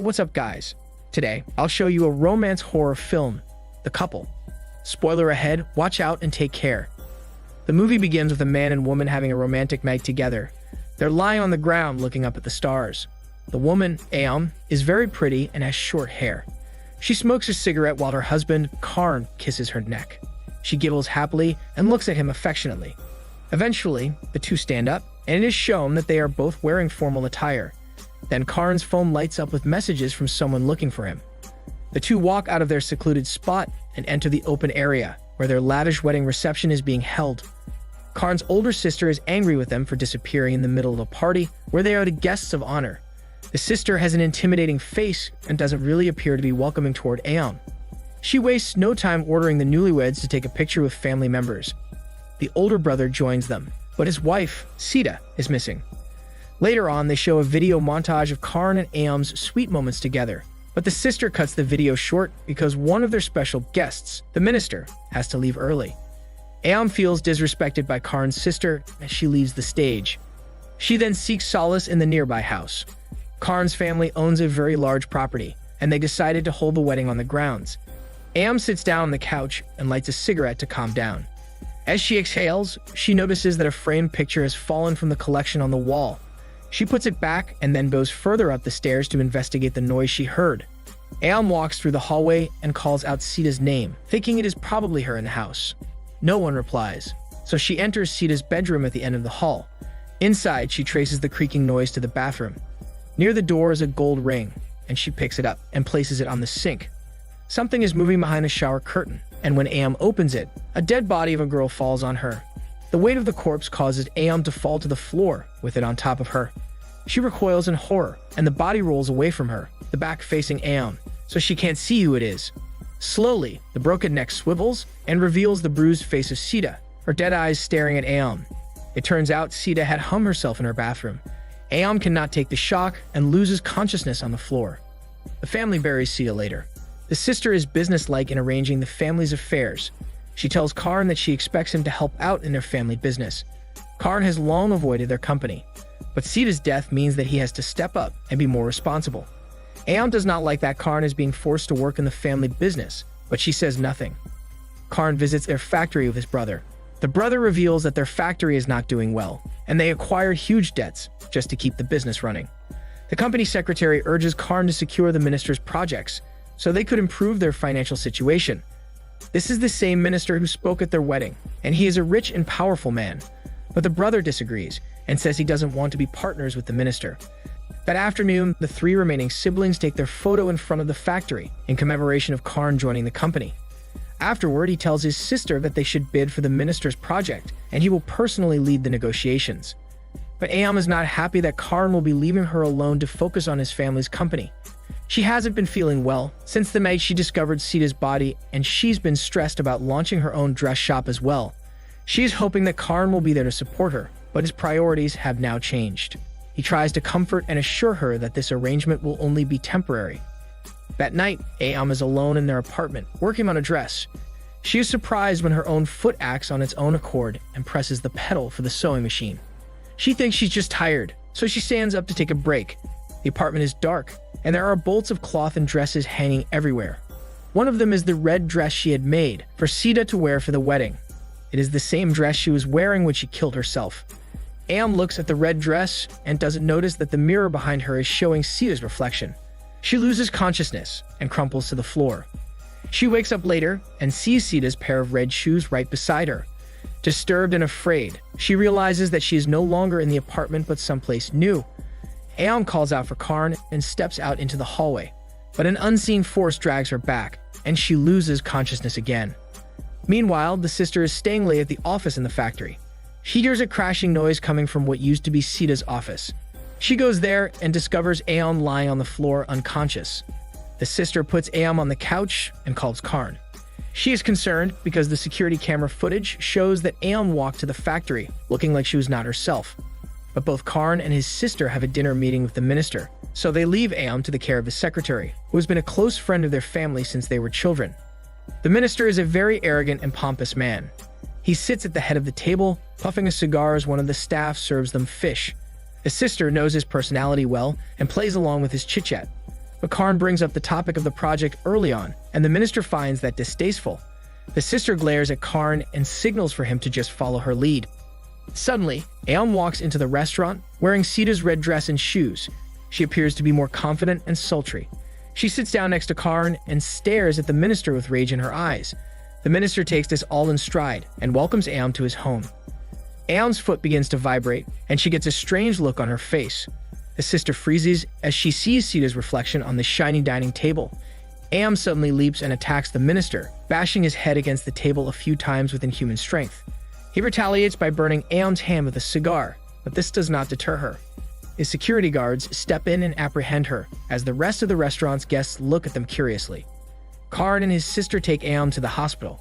What's up, guys? Today, I'll show you a romance horror film, The Couple. Spoiler ahead, watch out and take care. The movie begins with a man and woman having a romantic night together. They're lying on the ground looking up at the stars. The woman, Aom, is very pretty and has short hair. She smokes a cigarette while her husband, Karn, kisses her neck. She giggles happily and looks at him affectionately. Eventually, the two stand up, and it is shown that they are both wearing formal attire. Then Karn's phone lights up with messages from someone looking for him. The two walk out of their secluded spot and enter the open area, where their lavish wedding reception is being held. Karn's older sister is angry with them for disappearing in the middle of a party where they are the guests of honor. The sister has an intimidating face and doesn't really appear to be welcoming toward Aom. She wastes no time ordering the newlyweds to take a picture with family members. The older brother joins them, but his wife, Sita, is missing. Later on, they show a video montage of Karn and Aom's sweet moments together, but the sister cuts the video short because one of their special guests, the minister, has to leave early. Aom feels disrespected by Karn's sister as she leaves the stage. She then seeks solace in the nearby house. Karn's family owns a very large property, and they decided to hold the wedding on the grounds. Aom sits down on the couch and lights a cigarette to calm down. As she exhales, she notices that a framed picture has fallen from the collection on the wall. She puts it back and then goes further up the stairs to investigate the noise she heard. Aom walks through the hallway and calls out Sita's name, thinking it is probably her in the house. No one replies, so she enters Sita's bedroom at the end of the hall. Inside, she traces the creaking noise to the bathroom. Near the door is a gold ring, and she picks it up and places it on the sink. Something is moving behind the shower curtain, and when Aom opens it, a dead body of a girl falls on her. The weight of the corpse causes Aom to fall to the floor with it on top of her. She recoils in horror, and the body rolls away from her, the back facing Aom, so she can't see who it is. Slowly, the broken neck swivels and reveals the bruised face of Sita, her dead eyes staring at Aom. It turns out Sita had hung herself in her bathroom. Aom cannot take the shock and loses consciousness on the floor. The family buries Sita later. The sister is businesslike in arranging the family's affairs. She tells Karn that she expects him to help out in their family business. Karn has long avoided their company, but Sita's death means that he has to step up and be more responsible. Aom does not like that Karn is being forced to work in the family business, but she says nothing. Karn visits their factory with his brother. The brother reveals that their factory is not doing well, and they acquired huge debts just to keep the business running. The company secretary urges Karn to secure the minister's projects so they could improve their financial situation. This is the same minister who spoke at their wedding, and he is a rich and powerful man. But the brother disagrees and says he doesn't want to be partners with the minister. That afternoon, the three remaining siblings take their photo in front of the factory in commemoration of Karn joining the company. Afterward, he tells his sister that they should bid for the minister's project, and he will personally lead the negotiations. But Aom is not happy that Karn will be leaving her alone to focus on his family's company. She hasn't been feeling well since the night she discovered Sita's body, and she's been stressed about launching her own dress shop as well. She is hoping that Karn will be there to support her, but his priorities have now changed. He tries to comfort and assure her that this arrangement will only be temporary. That night, Aom is alone in their apartment, working on a dress. She is surprised when her own foot acts on its own accord and presses the pedal for the sewing machine. She thinks she's just tired, so she stands up to take a break. The apartment is dark, and there are bolts of cloth and dresses hanging everywhere. One of them is the red dress she had made for Sita to wear for the wedding. It is the same dress she was wearing when she killed herself. Aom looks at the red dress and doesn't notice that the mirror behind her is showing Sita's reflection. She loses consciousness and crumples to the floor. She wakes up later and sees Sita's pair of red shoes right beside her. Disturbed and afraid, she realizes that she is no longer in the apartment but someplace new. Aom calls out for Karn and steps out into the hallway, but an unseen force drags her back, and she loses consciousness again. Meanwhile, the sister is staying late at the office in the factory. She hears a crashing noise coming from what used to be Sita's office. She goes there and discovers Aom lying on the floor unconscious. The sister puts Aom on the couch and calls Karn. She is concerned because the security camera footage shows that Aom walked to the factory looking like she was not herself. But both Karn and his sister have a dinner meeting with the minister, so they leave Aom to the care of his secretary, who has been a close friend of their family since they were children. The minister is a very arrogant and pompous man. He sits at the head of the table, puffing a cigar as one of the staff serves them fish. His sister knows his personality well and plays along with his chit-chat. But Karn brings up the topic of the project early on, and the minister finds that distasteful. The sister glares at Karn and signals for him to just follow her lead. Suddenly, Aeon walks into the restaurant, wearing Sita's red dress and shoes. She appears to be more confident and sultry. She sits down next to Karn and stares at the minister with rage in her eyes. The minister takes this all in stride and welcomes Aeon to his home. Aeon's foot begins to vibrate, and she gets a strange look on her face. The sister freezes as she sees Sita's reflection on the shiny dining table. Aeon suddenly leaps and attacks the minister, bashing his head against the table a few times with inhuman strength. He retaliates by burning Aeon's hand with a cigar, but this does not deter her. His security guards step in and apprehend her, as the rest of the restaurant's guests look at them curiously. Karn and his sister take Aeon to the hospital.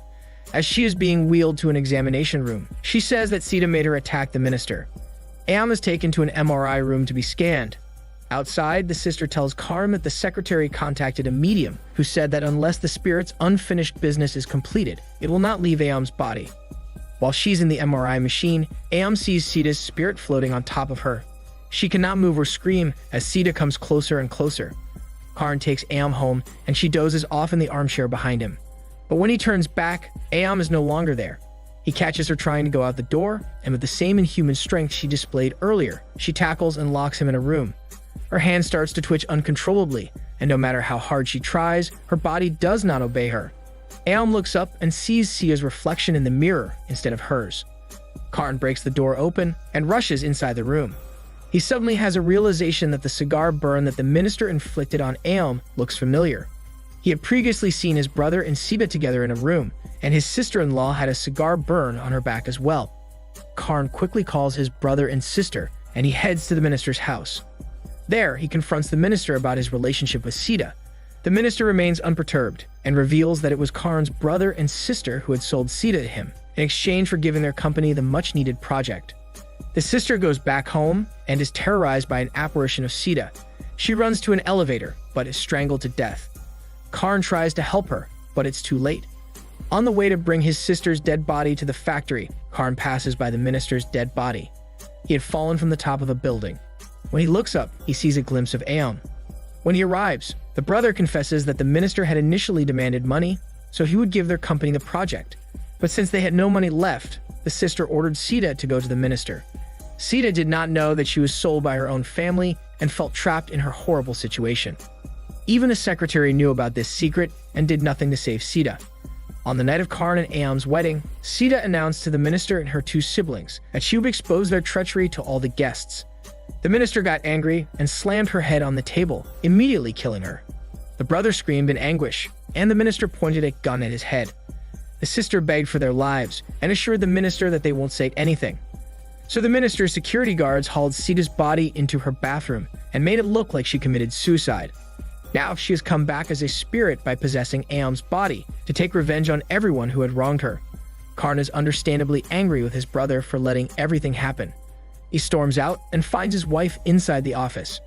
As she is being wheeled to an examination room, she says that Sita made her attack the minister. Aeon is taken to an MRI room to be scanned. Outside, the sister tells Karn that the secretary contacted a medium who said that unless the spirit's unfinished business is completed, it will not leave Aeon's body. While she's in the MRI machine, Aeon sees Sita's spirit floating on top of her. She cannot move or scream as Sita comes closer and closer. Karn takes Aeon home, and she dozes off in the armchair behind him. But when he turns back, Aeon is no longer there. He catches her trying to go out the door, and with the same inhuman strength she displayed earlier, she tackles and locks him in a room. Her hand starts to twitch uncontrollably, and no matter how hard she tries, her body does not obey her. Aeon looks up and sees Sita's reflection in the mirror instead of hers. Karn breaks the door open and rushes inside the room. He suddenly has a realization that the cigar burn that the minister inflicted on Aeon looks familiar. He had previously seen his brother and Sita together in a room, and his sister-in-law had a cigar burn on her back as well. Karn quickly calls his brother and sister, and he heads to the minister's house. There, he confronts the minister about his relationship with Sita. The minister remains unperturbed and reveals that it was Karn's brother and sister who had sold Sita to him in exchange for giving their company the much-needed project. The sister goes back home and is terrorized by an apparition of Sita. She runs to an elevator, but is strangled to death. Karn tries to help her, but it's too late. On the way to bring his sister's dead body to the factory, Karn passes by the minister's dead body. He had fallen from the top of a building. When he looks up, he sees a glimpse of Aeon. When he arrives, the brother confesses that the minister had initially demanded money, so he would give their company the project. But since they had no money left, the sister ordered Sita to go to the minister. Sita did not know that she was sold by her own family and felt trapped in her horrible situation. Even the secretary knew about this secret and did nothing to save Sita. On the night of Karn and Aeon's wedding, Sita announced to the minister and her two siblings that she would expose their treachery to all the guests. The minister got angry and slammed her head on the table, immediately killing her. The brother screamed in anguish, and the minister pointed a gun at his head. The sister begged for their lives and assured the minister that they won't say anything. So the minister's security guards hauled Sita's body into her bathroom and made it look like she committed suicide. Now she has come back as a spirit by possessing Aeon's body to take revenge on everyone who had wronged her. Karn is understandably angry with his brother for letting everything happen. He storms out and finds his wife inside the office.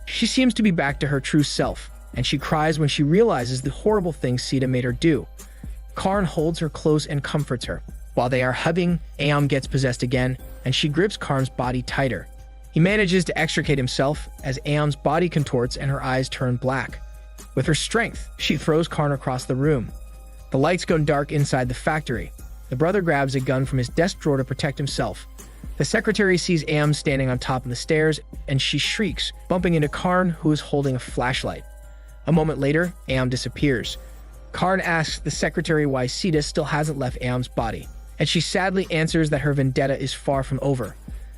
She seems to be back to her true self, and she cries when she realizes the horrible things Sita made her do. Karn holds her close and comforts her. While they are hugging, Aeon gets possessed again, and she grips Karn's body tighter. He manages to extricate himself as Aeon's body contorts and her eyes turn black. With her strength, she throws Karn across the room. The lights go dark inside the factory. The brother grabs a gun from his desk drawer to protect himself. The secretary sees Aeon standing on top of the stairs, and she shrieks, bumping into Karn, who is holding a flashlight. A moment later, Aeon disappears. Karn asks the secretary why Sita still hasn't left Aeon's body, and she sadly answers that her vendetta is far from over.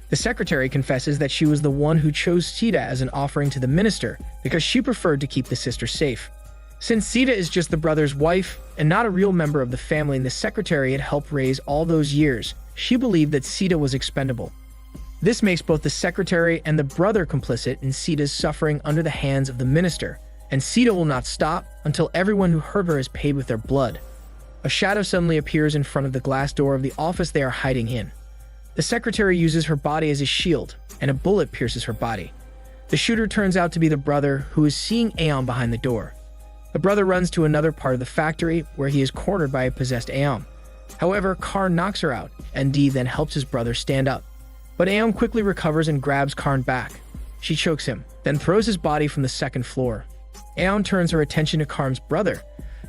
The secretary confesses that she was the one who chose Sita as an offering to the minister because she preferred to keep the sister safe. Since Sita is just the brother's wife and not a real member of the family the secretary had helped raise all those years, she believed that Sita was expendable. This makes both the secretary and the brother complicit in Sita's suffering under the hands of the minister, and Sita will not stop until everyone who hurt her is paid with their blood. A shadow suddenly appears in front of the glass door of the office they are hiding in. The secretary uses her body as a shield, and a bullet pierces her body. The shooter turns out to be the brother, who is seeing Aeon behind the door. The brother runs to another part of the factory, where he is cornered by a possessed Aeon. However, Karn knocks her out, and Dee then helps his brother stand up. But Aeon quickly recovers and grabs Karn back. She chokes him, then throws his body from the second floor. Aeon turns her attention to Karn's brother.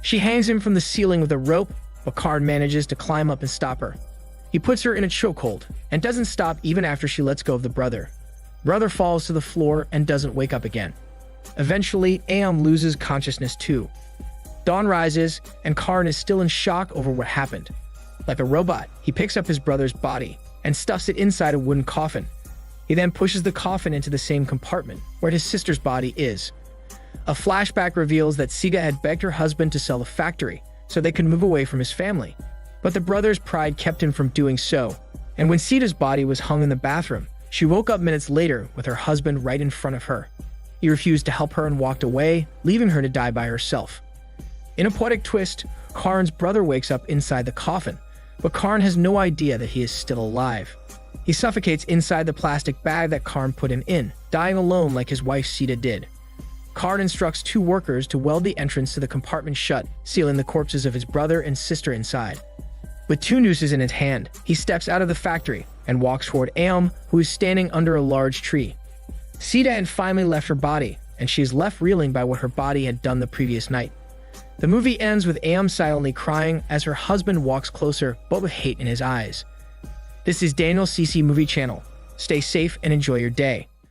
She hangs him from the ceiling with a rope, but Karn manages to climb up and stop her. He puts her in a chokehold and doesn't stop even after she lets go of the brother. Brother falls to the floor and doesn't wake up again. Eventually, Aeon loses consciousness too. Dawn rises, and Karn is still in shock over what happened. Like a robot, he picks up his brother's body and stuffs it inside a wooden coffin. He then pushes the coffin into the same compartment where his sister's body is. A flashback reveals that Siga had begged her husband to sell the factory so they could move away from his family. But the brother's pride kept him from doing so, and when Sida's body was hung in the bathroom, she woke up minutes later with her husband right in front of her. He refused to help her and walked away, leaving her to die by herself. In a poetic twist, Karn's brother wakes up inside the coffin, but Karn has no idea that he is still alive. He suffocates inside the plastic bag that Karn put him in, dying alone like his wife Sita did. Karn instructs 2 workers to weld the entrance to the compartment shut, sealing the corpses of his brother and sister inside. With 2 nooses in his hand, he steps out of the factory and walks toward Aeon, who is standing under a large tree. Sita had finally left her body, and she is left reeling by what her body had done the previous night. The movie ends with Aeon silently crying as her husband walks closer, but with hate in his eyes. This is Daniel CC Movie Channel. Stay safe and enjoy your day.